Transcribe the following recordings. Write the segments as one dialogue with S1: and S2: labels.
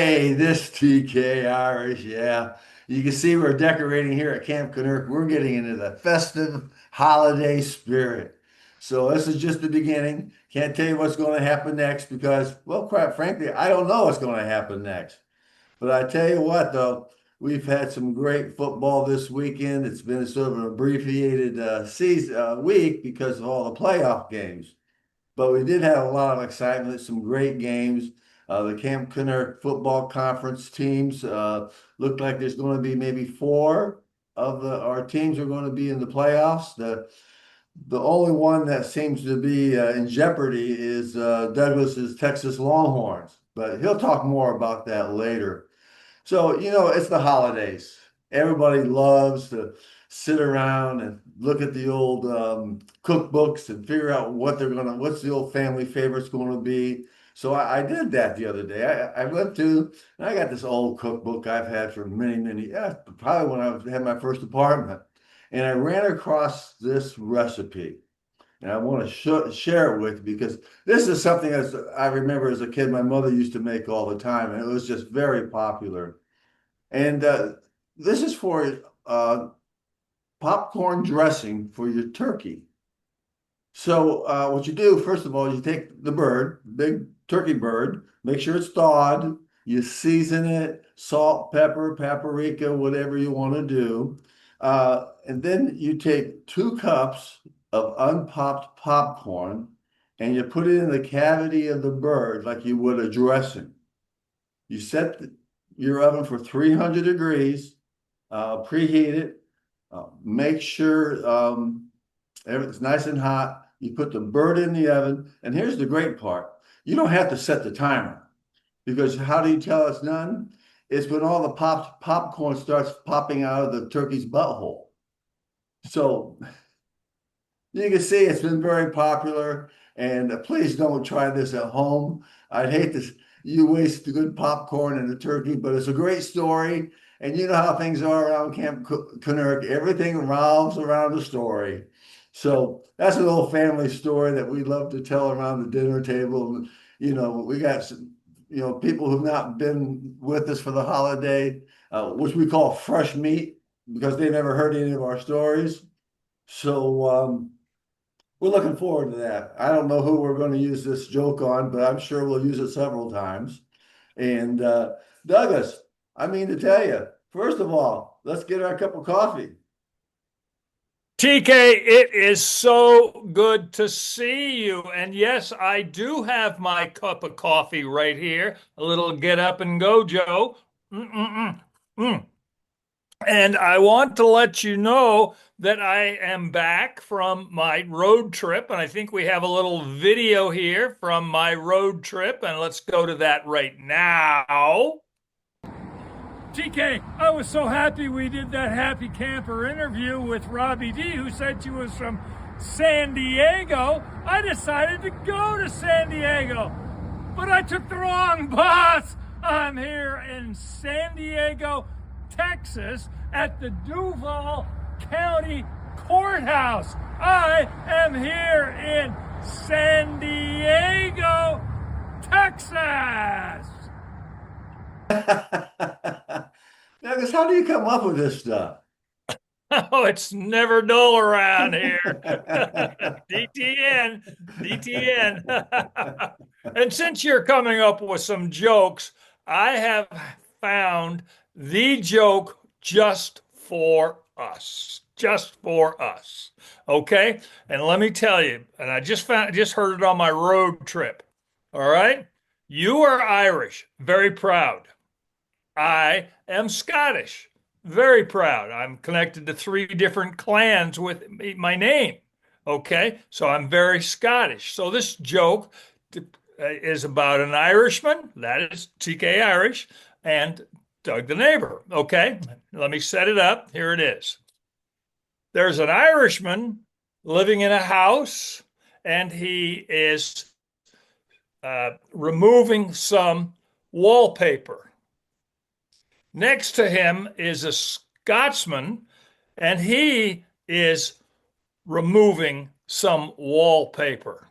S1: Hey, this TK Irish, yeah. You can see we're decorating here at Camp Kennerk. We're getting into the festive holiday spirit. So this is just the beginning. Can't tell you what's going to happen next because, well, quite frankly, I don't know what's going to happen next. But I tell you what, though, we've had some great football this weekend. It's been sort of an abbreviated week because of all the playoff games. But we did have a lot of excitement, some great games. The Camp Kenner football conference teams looked like there's going to be maybe four of our teams are going to be in the playoffs. The only one that seems to be in jeopardy is Douglas's Texas Longhorns, but he'll talk more about that later. So, it's the holidays. Everybody loves to sit around and look at the old cookbooks and figure out what's the old family favorites going to be. So I did that the other day. I went to, and I got this old cookbook I've had for many, yeah, probably when had my first apartment. And I ran across this recipe. And I want to share it with you because this is something as I remember as a kid, my mother used to make all the time, and it was just very popular. And this is for popcorn dressing for your turkey. So what you do, first of all, you take the bird, big turkey bird, make sure it's thawed. You season it, salt, pepper, paprika, whatever you want to do. And then you take 2 cups of unpopped popcorn and you put it in the cavity of the bird like you would a dressing. You set your oven for 300 degrees, preheat it, make sure everything's nice and hot. You put the bird in the oven, and here's the great part. You don't have to set the timer because how do you tell it's done? It's when all the popcorn starts popping out of the turkey's butthole. So you can see it's been very popular, and please don't try this at home. I'd hate to you waste the good popcorn and the turkey, but it's a great story. And you know how things are around Camp Kennerk. Everything revolves around the story. So that's a little family story that we love to tell around the dinner table. We got some, people who've not been with us for the holiday, which we call fresh meat because they never heard any of our stories. So we're looking forward to that. I don't know who we're going to use this joke on, but I'm sure we'll use it several times. And Douglas, I mean to tell you, first of all, let's get our cup of coffee.
S2: TK, it is so good to see you. And yes, I do have my cup of coffee right here. A little get up and go, Joe. Mm-mm-mm. Mm. And I want to let you know that I am back from my road trip. And I think we have a little video here from my road trip. And let's go to that right now. TK, I was so happy we did that happy camper interview with Robbie D, who said she was from San Diego. I decided to go to San Diego, but I took the wrong bus. I'm here in San Diego, Texas, at the Duval County Courthouse. I am here in San Diego, Texas.
S1: Douglas, how do you come up with this stuff?
S2: Oh, it's never dull around here. DTN, DTN. And since you're coming up with some jokes, I have found the joke just for us. Just for us. Okay? And let me tell you, and I just heard it on my road trip. All right? You are Irish, very proud. I am Scottish. Very proud. I'm connected to 3 different clans with my name. Okay, so I'm very Scottish. So this joke is about an Irishman, that is TK Irish, and Doug the neighbor. Okay, let me set it up. Here it is. There's an Irishman living in a house, and he is removing some wallpaper. Next to him is a Scotsman, and he is removing some wallpaper.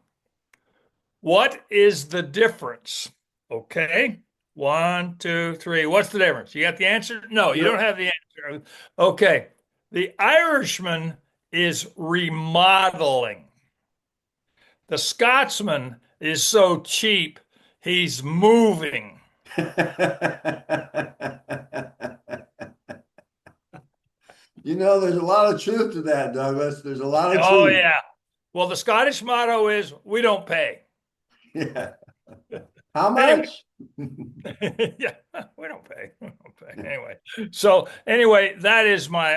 S2: What is the difference? Okay, One, two, three. What's the difference? You got the answer? No, you don't
S1: Yep.
S2: have the answer. Okay. The Irishman is remodeling. The Scotsman is so cheap, he's moving.
S1: There's a lot of truth to that, Douglas. There's a lot of
S2: Oh,
S1: truth.
S2: yeah. Well, the Scottish motto is we don't pay.
S1: Yeah. How
S2: Anyway,
S1: much?
S2: yeah, we don't pay. We don't pay. Anyway, so anyway, that is my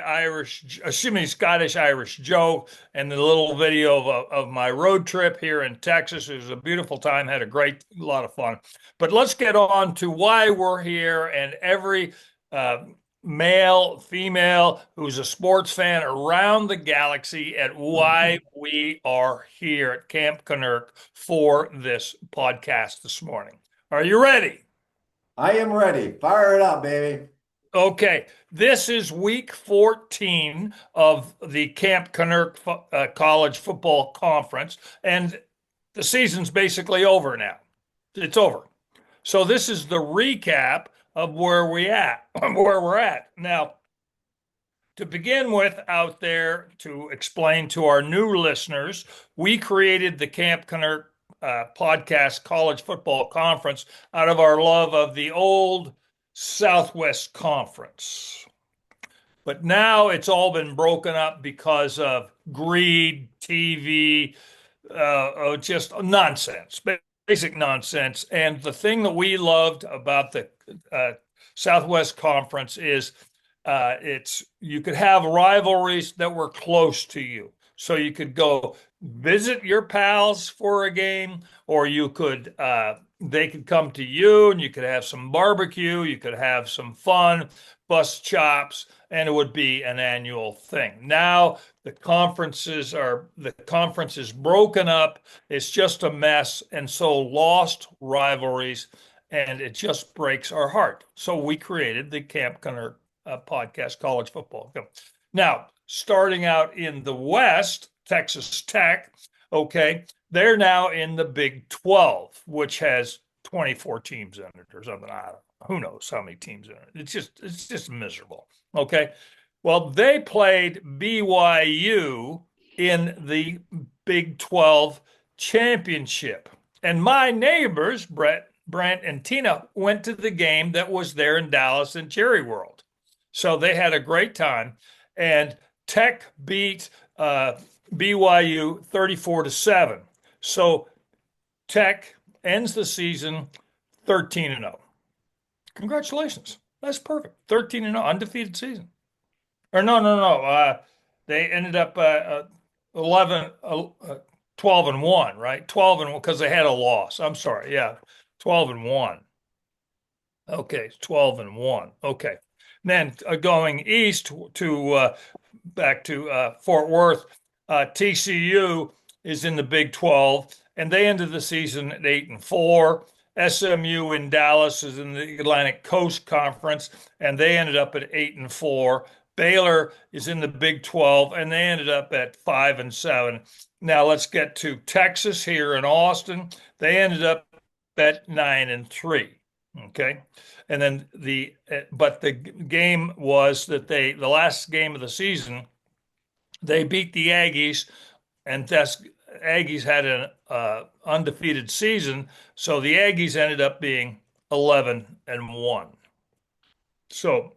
S2: excuse me, Scottish Irish joke and the little video of my road trip here in Texas. It was a beautiful time, had a great lot of fun. But let's get on to why we're here and every uh, male, female who's a sports fan around the galaxy at why we are here at Camp Kennerk for this podcast this morning. Are you ready?
S1: I am ready. Fire it up, baby.
S2: Okay, this is week 14 of the Camp Kennerk College Football Conference, and the season's basically over now. It's over. So this is the recap of where we're at. Now, to begin with, out there to explain to our new listeners, we created the Camp Kennerk podcast college football conference out of our love of the old Southwest Conference. But now it's all been broken up because of greed, TV, just nonsense, basic nonsense. And the thing that we loved about the uh, Southwest Conference is it's you could have rivalries that were close to you. So you could go visit your pals for a game, or you could they could come to you and you could have some barbecue, you could have some fun, bust chops, and it would be an annual thing. Now the conference is broken up. It's just a mess, and so lost rivalries, and it just breaks our heart. So we created the Camp Gunner podcast, college football. Now, starting out in the West, Texas Tech, okay, they're now in the Big 12, which has 24 teams in it or something. I don't know. Who knows how many teams in it? It's just miserable. Okay. Well, they played BYU in the Big 12 championship. And my neighbors, Brent, and Tina, went to the game that was there in Dallas and Jerry World. So they had a great time. And Tech beat BYU 34-7. So Tech ends the season 13-0. Congratulations. That's perfect. 13-0, undefeated season. Or no. They ended up 11, 12-1, right? 12 and because they had a loss. I'm sorry. Yeah. 12-1. Okay, 12-1. Okay. Then going east to back to Fort Worth, TCU is in the Big 12, and they ended the season at 8-4. SMU in Dallas is in the Atlantic Coast Conference, and they ended up at 8-4. Baylor is in the Big 12, and they ended up at 5-7. Now let's get to Texas here in Austin. They ended up at 9-3. Okay. And then but the game was that the last game of the season, they beat the Aggies, and that's Aggies had an undefeated season, so the Aggies ended up being 11-1. So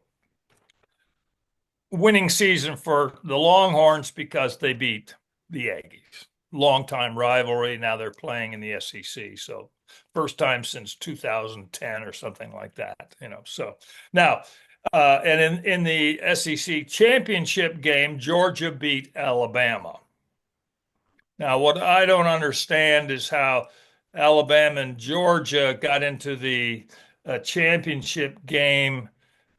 S2: winning season for the Longhorns because they beat the Aggies. Longtime rivalry. Now they're playing in the SEC. So first time since 2010 or something like that. So now, and in the SEC championship game, Georgia beat Alabama. Now, what I don't understand is how Alabama and Georgia got into the championship game.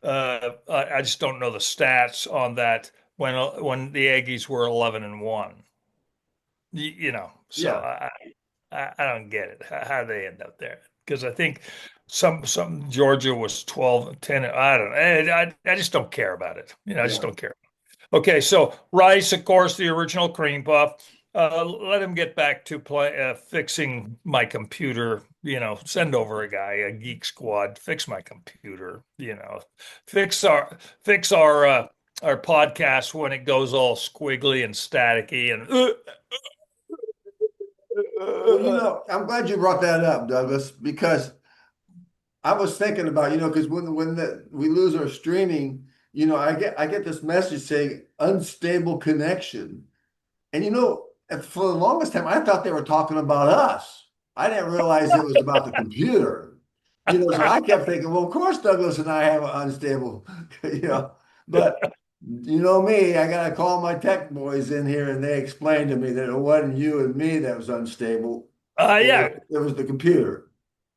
S2: I just don't know the stats on that when the Aggies were 11-1. So
S1: Yeah.
S2: I don't get it. How they end up there? Because I think some Georgia was 12-10. I don't know. I just don't care about it. I just
S1: Yeah.
S2: don't care. Okay, so Rice, of course, the original cream puff. Let him get back to fixing my computer. Send over a guy, a geek squad, fix my computer. Fix our podcast when it goes all squiggly and staticky and.
S1: Well, I'm glad you brought that up, Douglas, because I was thinking about, because we lose our streaming, I get this message saying unstable connection. And for the longest time, I thought they were talking about us. I didn't realize it was about the computer. So I kept thinking, well, of course Douglas and I have an unstable, but me, I gotta call my tech boys in here and they explained to me that it wasn't you and me that was unstable.
S2: Yeah.
S1: It was the computer.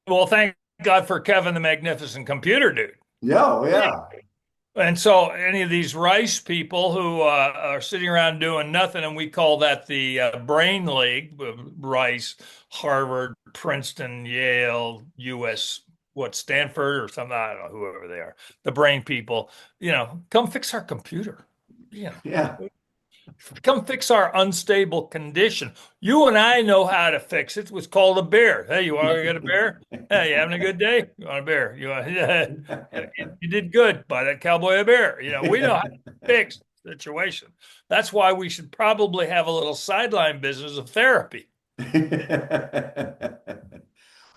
S2: Well, thank God for Kevin the Magnificent Computer Dude.
S1: Yeah, oh, yeah.
S2: And so, any of these Rice people who are sitting around doing nothing, and we call that the Brain League, Rice, Harvard, Princeton, Yale, US, Stanford or something, I don't know, whoever they are, the brain people, come fix our computer.
S1: Yeah.
S2: Come fix our unstable condition. You and I know how to fix it. It was called a bear. Hey, you want to get a bear? Hey, you having a good day? You want a bear? Yeah, you did good. Buy that cowboy a bear. We know how to fix the situation. That's why we should probably have a little sideline business of therapy.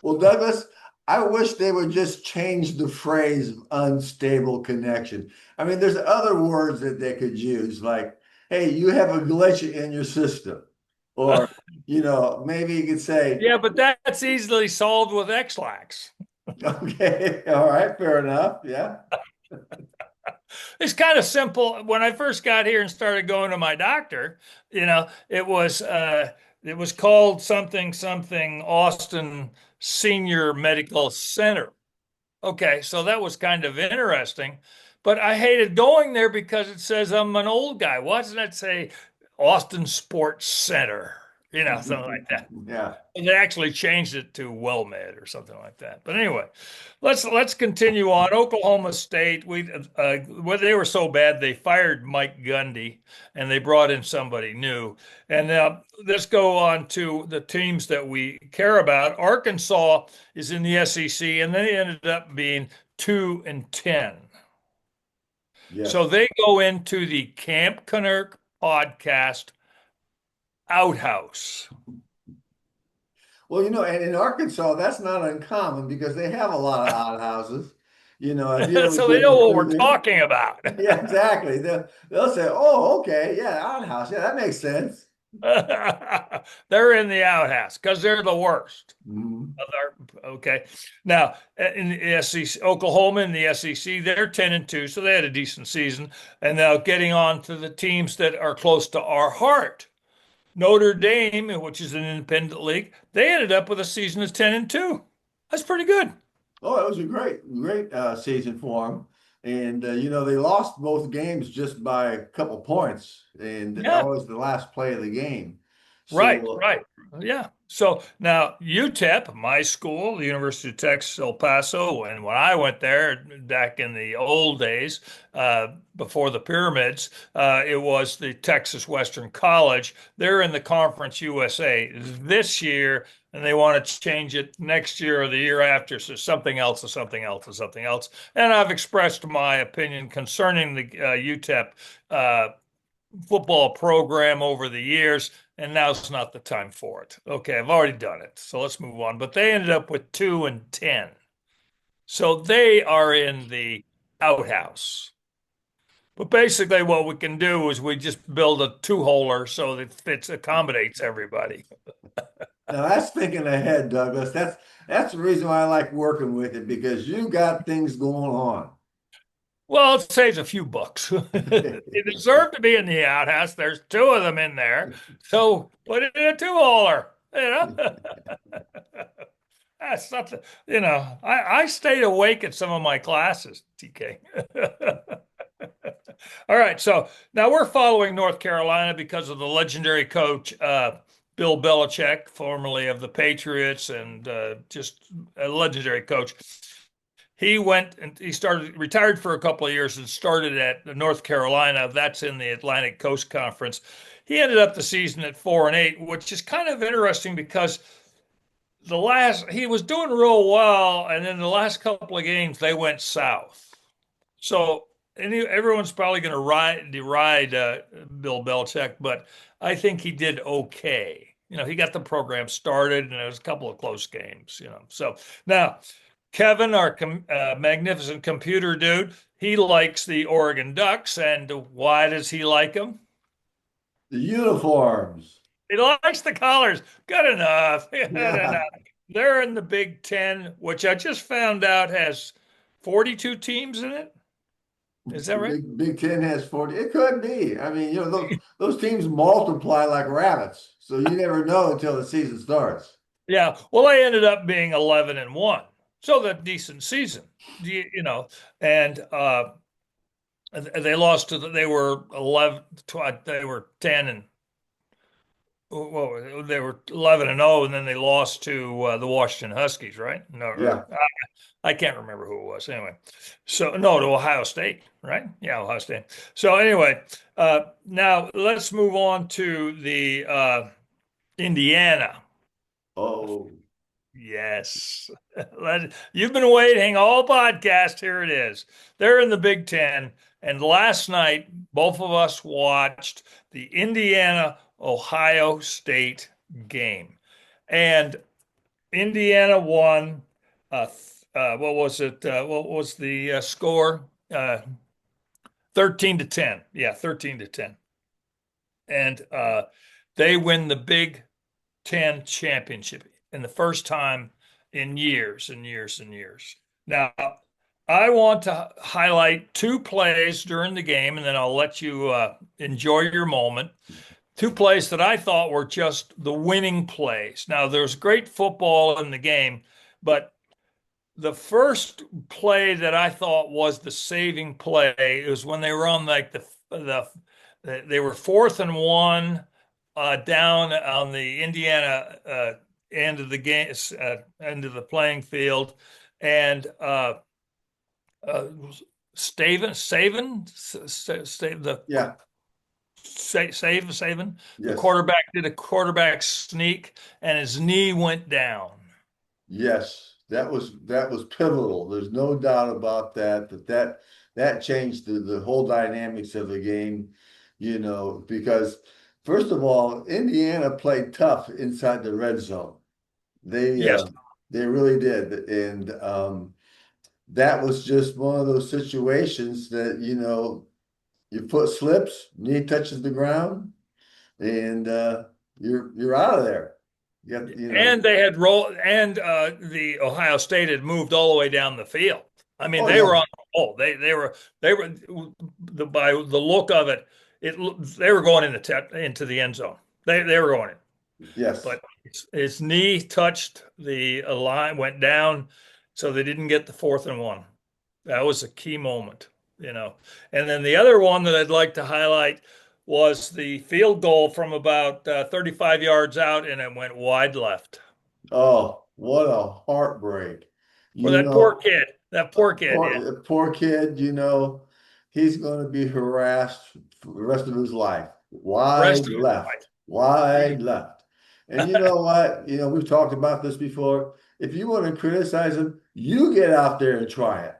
S1: Well, Douglas, I wish they would just change the phrase unstable connection. I mean, there's other words that they could use, like, hey, you have a glitch in your system. Or, maybe you could say,
S2: Yeah, but that's easily solved with X-Lax.
S1: okay, all right, fair enough. Yeah.
S2: It's kind of simple. When I first got here and started going to my doctor, it was called something Austin Senior Medical Center. Okay, so that was kind of interesting, but I hated going there because it says I'm an old guy. Why doesn't that say Austin Sports Center? Something like that.
S1: Yeah.
S2: And they actually changed it to WellMed or something like that. But anyway, let's continue on. Oklahoma State, well, they were so bad they fired Mike Gundy and they brought in somebody new. And now let's go on to the teams that we care about. Arkansas is in the SEC, and they ended up being 2-10. So
S1: Yes.
S2: they go into the Camp Kennerk podcast outhouse.
S1: Well, and in Arkansas, that's not uncommon because they have a lot of outhouses. Have you ever
S2: So they know
S1: been
S2: what
S1: through
S2: we're
S1: there?
S2: talking about.
S1: Yeah, exactly. They'll say, oh, okay, yeah, outhouse. Yeah, that makes sense.
S2: They're in the outhouse because they're the worst.
S1: Mhm.
S2: Okay. Now, in the SEC, Oklahoma in the SEC, they're 10-2, so they had a decent season. And now getting on to the teams that are close to our heart. Notre Dame, which is an independent league, they ended up with a season of 10-2. That's pretty good.
S1: Oh, it was a great season for them. And, they lost both games just by a couple points. And that
S2: Yeah.
S1: was the last play of the game.
S2: Right,
S1: So,
S2: right. Yeah. So now UTEP, my school, the University of Texas, El Paso, and when I went there back in the old days, before the pyramids, it was the Texas Western College. They're in the Conference USA this year, and they want to change it next year or the year after. So something else or something else or something else. And I've expressed my opinion concerning the UTEP football program over the years, and now's not the time for it. Okay, I've already done it, so let's move on. But they ended up with 2-10, so they are in the outhouse. But basically, what we can do is we just build a two-holer so that accommodates everybody.
S1: now that's thinking ahead, Douglas. That's the reason why I like working with it because you got things going on.
S2: Well, it saves a few bucks. They deserve to be in the outhouse. There's two of them in there, so put it in a two-holer. That's something, I stayed awake at some of my classes, TK. All right, so now we're following North Carolina because of the legendary coach, Bill Belichick, formerly of the Patriots, and just a legendary coach. he went and he started retired for a couple of years and started at North Carolina. That's in the Atlantic Coast Conference. He ended up the season at 4-8, which is kind of interesting because the last he was doing real well, and then the last couple of games they went south. So everyone's probably going to deride Bill Belichick, but I think he did okay. He got the program started, and there was a couple of close games. So now Kevin, our magnificent computer dude, he likes the Oregon Ducks, and why does he like them?
S1: The uniforms.
S2: He likes the colors. Good enough. Good enough.
S1: Yeah.
S2: They're in the Big Ten, which I just found out has 42 teams in it. Is that
S1: The
S2: right?
S1: Big Ten has 40. It could be. I mean, those teams multiply like rabbits. So you never know until the season starts.
S2: Yeah. Well, they ended up being 11-1. So that decent season, and they lost they were 11, they were 10 and well, they were 11-0, and then they lost to the Washington Huskies, right? No,
S1: Yeah.
S2: or I can't remember who it was. Anyway, so no, to Ohio State, right? Yeah, Ohio State. So anyway, now let's move on to the Indiana.
S1: Oh,
S2: Yes. You've been waiting all podcast. Here it is. They're in the Big Ten. And last night, both of us watched the Indiana Ohio State game. And Indiana won. What was it? What was the score? 13-10. Yeah, 13-10. And they win the Big Ten championship in the first time in years and years and years. Now, I want to highlight two plays during the game, and then I'll let you enjoy your moment. Two plays that I thought were just the winning plays. Now, there's great football in the game, but the first play that I thought was the saving play is when they were on like they were 4th and 1 down on the Indiana end of the game, end of the playing field, and uh,
S1: yeah.
S2: the
S1: Yes.
S2: quarterback did a quarterback sneak, and his knee went down.
S1: Yes. That was pivotal. There's no doubt about that changed the whole dynamics of the game, because first of all, Indiana played tough inside the red zone. They
S2: Yes,
S1: uh, they really did, and that was just one of those situations that your foot slips, knee touches the ground, and you're out of there.
S2: and they had roll, and the Ohio State had moved all the way down the field. I mean,
S1: Oh
S2: they
S1: yeah,
S2: were on the roll. They were by the look of it, they were going into the end zone. They were going in,
S1: yes.
S2: but his knee touched the line, went down, so they didn't get the 4th and 1. That was a key moment. And then the other one that I'd like to highlight was the field goal from about 35 yards out, and it went wide left
S1: Oh, what a heartbreak.
S2: for
S1: You
S2: that poor
S1: know,
S2: kid. That poor kid. Yeah,
S1: poor kid, he's going to be harassed for the rest of his life.
S2: rest
S1: Wide
S2: of
S1: left,
S2: his
S1: wide left. And you
S2: life.
S1: know what? We've talked about this before. If you want to criticize him, you get out there and try it.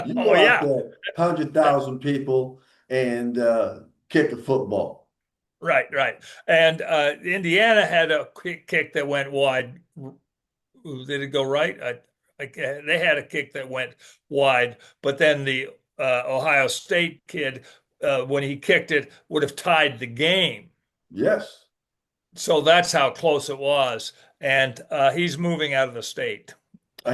S1: You
S2: Oh
S1: go out
S2: yeah,
S1: there, 100,000 people, and kick a football.
S2: right, right. And Indiana had a quick kick that went wide. Did it go right? They had a kick that went wide, but then the Ohio State kid, when he kicked it, would have tied the game.
S1: Yes.
S2: So that's how close it was. And he's moving out of the state.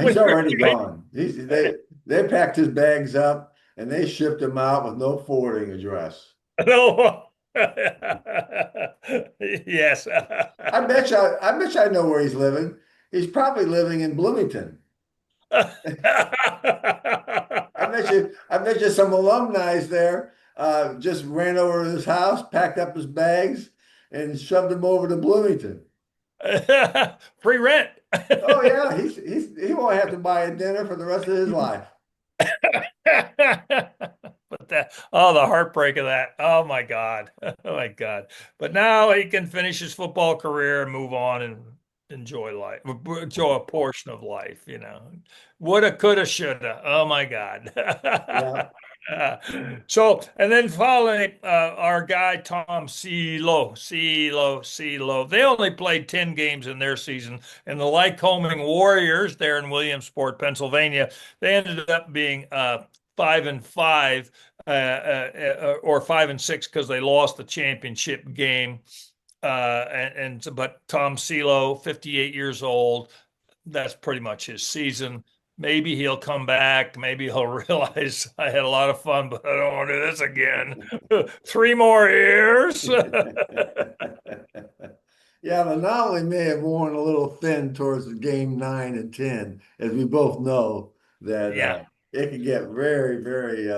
S1: He's already gone. They packed his bags up and they shipped him out with no forwarding address.
S2: No. Yes.
S1: I bet you I know where he's living. He's probably living in Bloomington. I bet you some alumni there just ran over to his house, packed up his bags, and shoved him over to Bloomington.
S2: Free rent.
S1: Oh yeah, he won't have to buy a dinner for the rest of his life.
S2: But oh, the heartbreak of that. Oh my God. Oh my God. But now he can finish his football career and move on and enjoy life, enjoy a portion of life, Woulda, coulda, shoulda. Oh my God.
S1: Yeah.
S2: So, and then following our guy Tom CeeLo, they only played 10 games in their season, and the Lycoming Warriors there in Williamsport, Pennsylvania, they ended up being 5-5 or 5-6 because they lost the championship game. But Tom CeeLo, 58 years old, that's pretty much his season. Maybe he'll come back. Maybe he'll realize I had a lot of fun, but I don't want to do this again. 3 more years.
S1: Yeah, the Monopoly may have worn a little thin towards game 9 and 10, as we both know that
S2: Yeah.
S1: it can get very, very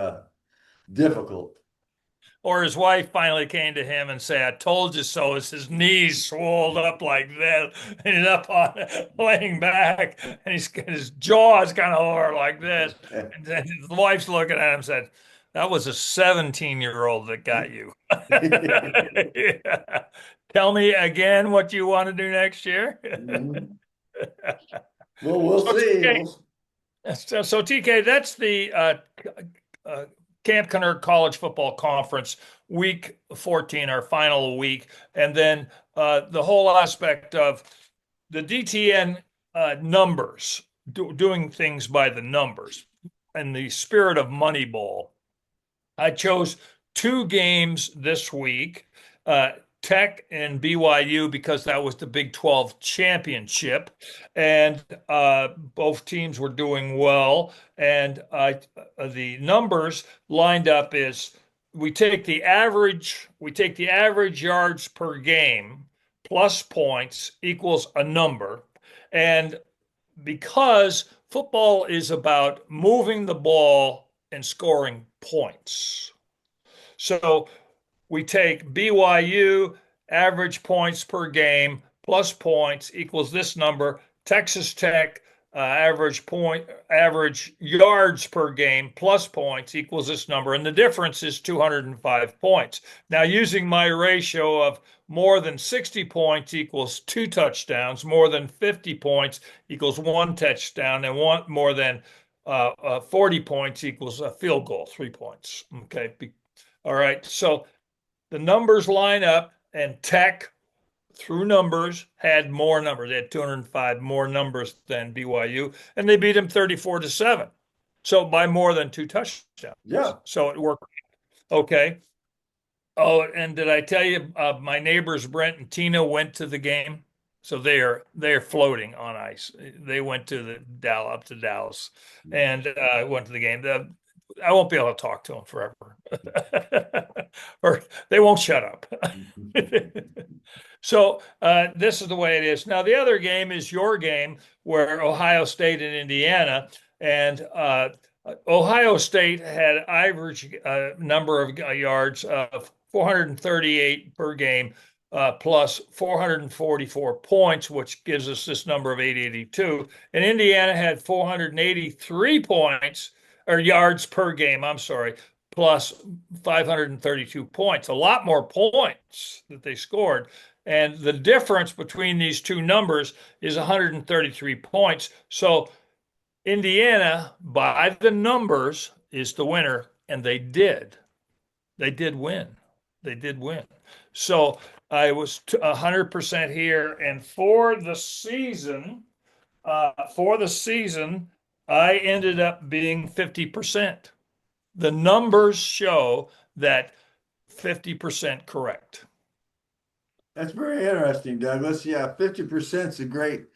S1: difficult.
S2: Or his wife finally came to him and said, "I told you so." As his knees swelled up like that, ended up on laying back, and his jaw is kind of lower like this. And then his wife's looking at him and said, "That was a 17-year-old that got you." Yeah. Tell me again what you want to do next year.
S1: Mhm. Well, we'll
S2: So
S1: see.
S2: TK, so TK, that's the uh, Camp Kennerk College Football Conference, week 14, our final week. And then the whole aspect of the DTN numbers, doing things by the numbers, and the spirit of Moneyball. I chose two games this week, uh, Tech and BYU, because that was the Big 12 championship, and both teams were doing well. And the numbers lined up is we take the average yards per game plus points equals a number, and because football is about moving the ball and scoring points. So we take BYU average points per game plus points equals this number. Texas Tech average yards per game plus points equals this number, and the difference is 205 points. Now, using my ratio of more than 60 points equals two touchdowns, more than 50 points equals one touchdown, and one more than 40 points equals a field goal, 3 points. Okay. All right. So the numbers line up, and Tech, through numbers, had more numbers. They had 205 more numbers than BYU, and they beat him 34-7. So by more than two touchdowns.
S1: Yeah.
S2: So it worked. Okay. Oh, and did I tell you my neighbors Brent and Tina went to the game? So they're floating on ice. They went to the Dallas up to Dallas and went to the game. I won't be able to talk to them forever, or they won't shut up. So this is the way it is. Now the other game is your game, where Ohio State and Indiana, and Ohio State had average number of yards of 438 per game, plus 444 points, which gives us this number of 882. And Indiana had 483 points or yards per game. I'm sorry, plus 532 points. A lot more points that they scored. And the difference between these two numbers is 133 points. So Indiana, by the numbers, is the winner, and they did. They did win. They did win. So I was 100% here, and for the season, I ended up being 50%. The numbers show that 50% correct.
S1: That's very interesting, Douglas. Yeah, 50% is a great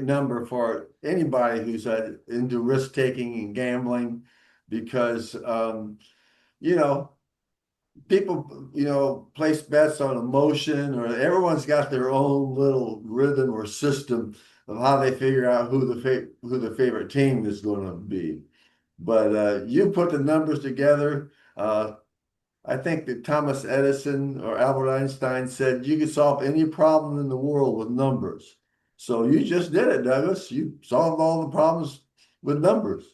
S1: number for anybody who's into risk taking and gambling, because you know, people, place bets on emotion, or everyone's got their own little rhythm or system of how they figure out who the favorite team is going to be. But you put the numbers together. I think that Thomas Edison or Albert Einstein said you could solve any problem in the world with numbers. So you just did it, Douglas. You solved all the problems with numbers.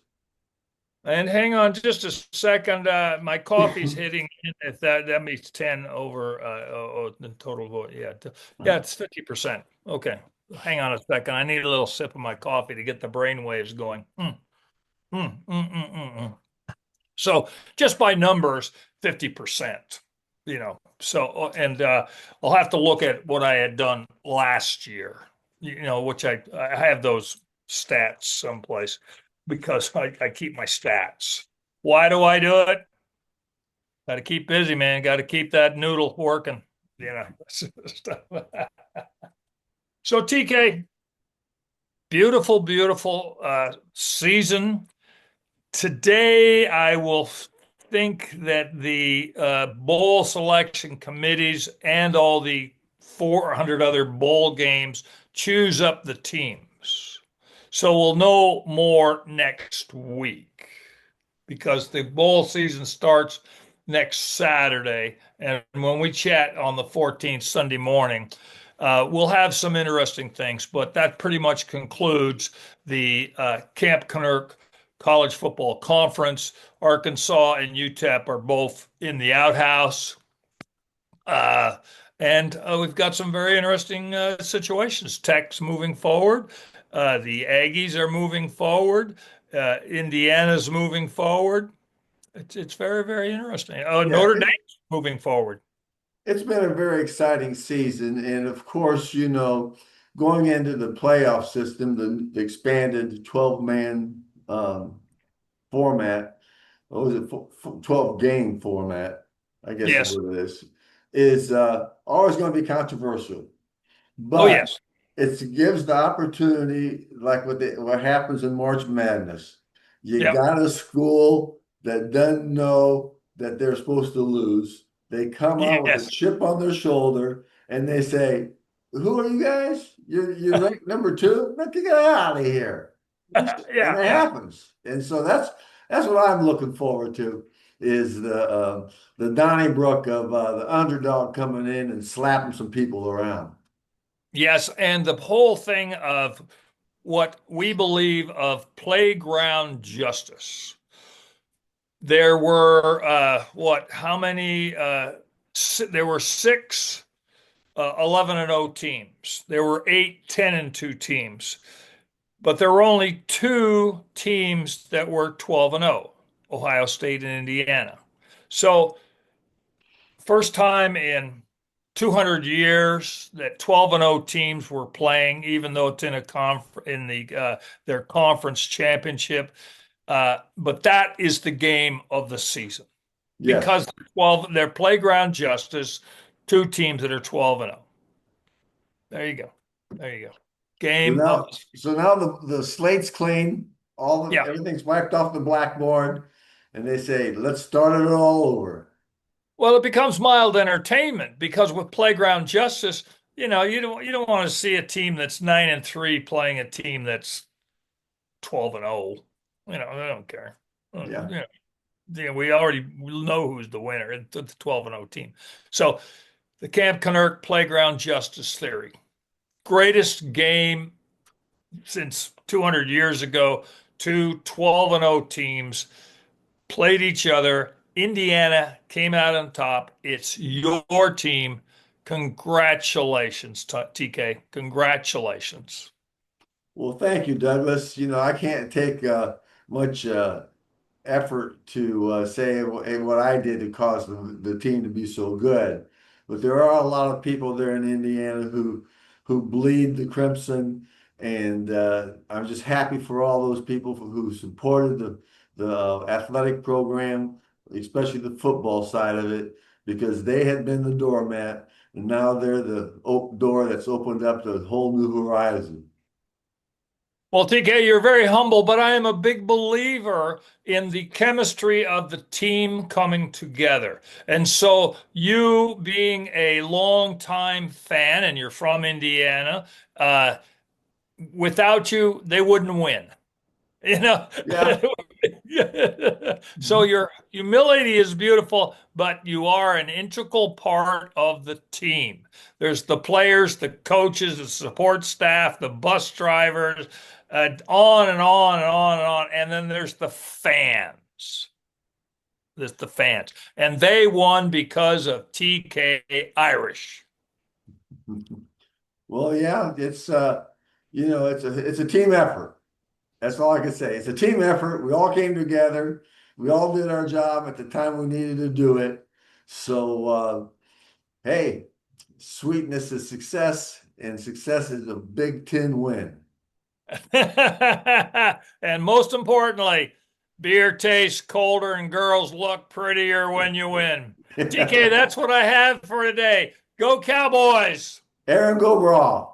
S2: And hang on just a second. My coffee's hitting. If that means 10 over the total vote. Yeah. Yeah, it's 50%. Okay. Hang on a second. I need a little sip of my coffee to get the brain waves going. Mm. So just by numbers, 50%, So, and I'll have to look at what I had done last year, which I have those stats someplace because I keep my stats. Why do I do it? Got to keep busy, man. Got to keep that noodle working, you know. So TK, beautiful, beautiful season. Today, I will think that the bowl selection committees and all the 400 other bowl games choose up the teams. So we'll know more next week because the bowl season starts next Saturday. And when we chat on the 14th Sunday morning, we'll have some interesting things. But that pretty much concludes the Camp Kennerk College Football Conference. Arkansas and UTEP are both in the outhouse. Uh, and we've got some very interesting situations. Tech's moving forward. The Aggies are moving forward. Indiana's moving forward. It's very, very interesting. Oh,
S1: Yeah,
S2: Notre Dame's moving forward.
S1: it's been a very exciting season. And of course, going into the playoff system, the expanded 12-man format, what was it, 12 game format, I guess is
S2: Yes.
S1: what it is always going to be controversial.
S2: Oh,
S1: But
S2: yes.
S1: it gives the opportunity, like what happens in March Madness. You
S2: Yep.
S1: got a school that doesn't know that they're supposed to lose. They come out with a
S2: Yes.
S1: chip on their shoulder and they say, "Who are you guys? You're ranked number two? Let's get out of here." And
S2: Yeah.
S1: it
S2: Yeah.
S1: happens. And so that's what I'm looking forward to is the Donnybrook of the underdog coming in and slapping some people around.
S2: Yes. And the whole thing of what we believe of playground justice. There were how many? There were six 11 and 0 teams. There were eight 10 and 2 teams, but there were only two teams that were 12 and 0, Ohio State and Indiana. So, first time in 200 years that 12 and 0 teams were playing, even though it's in their conference championship. But that is the game of the season
S1: Yes.
S2: because 12, they're playground justice, two teams that are 12 and 0. There you go. There you go.
S1: So
S2: Game of
S1: now, so now the slate's clean,
S2: yeah.
S1: everything's wiped off the blackboard, and they say, let's start it all over.
S2: Well, it becomes mild entertainment because with playground justice, you don't want to see a team that's 9 and 3 playing a team that's 12 and 0. I don't care.
S1: Yeah.
S2: We already know who's the winner. It's the 12 and 0 team. So the Camp Kennerk playground justice theory. Greatest game since 200 years ago. Two 12 and 0 teams played each other. Indiana came out on top. It's your team. Congratulations, TK. Congratulations.
S1: Well, thank you, Douglas. I can't take much effort to say what I did to cause the team to be so good. But there are a lot of people there in Indiana who bleed the crimson, and I'm just happy for all those people who supported the athletic program, especially the football side of it, because they had been the doormat, and now they're the door that's opened up to a whole new horizon.
S2: Well, TK, you're very humble, but I am a big believer in the chemistry of the team coming together. And so, you being a longtime fan, and you're from Indiana, without you, they wouldn't win. You know,
S1: Yeah.
S2: So your humility is beautiful, but you are an integral part of the team. There's the players, the coaches, the support staff, the bus drivers, on and on and on and on. And then there's the fans. There's the fans. And they won because of TK Irish.
S1: Well, yeah, it's a team effort. That's all I can say. It's a team effort. We all came together. We all did our job at the time we needed to do it. So, hey, sweetness is success, and success is a Big Ten win.
S2: And most importantly, beer tastes colder and girls look prettier when you win. TK, that's what I have for today. Go Cowboys!
S1: Aaron Gobraw.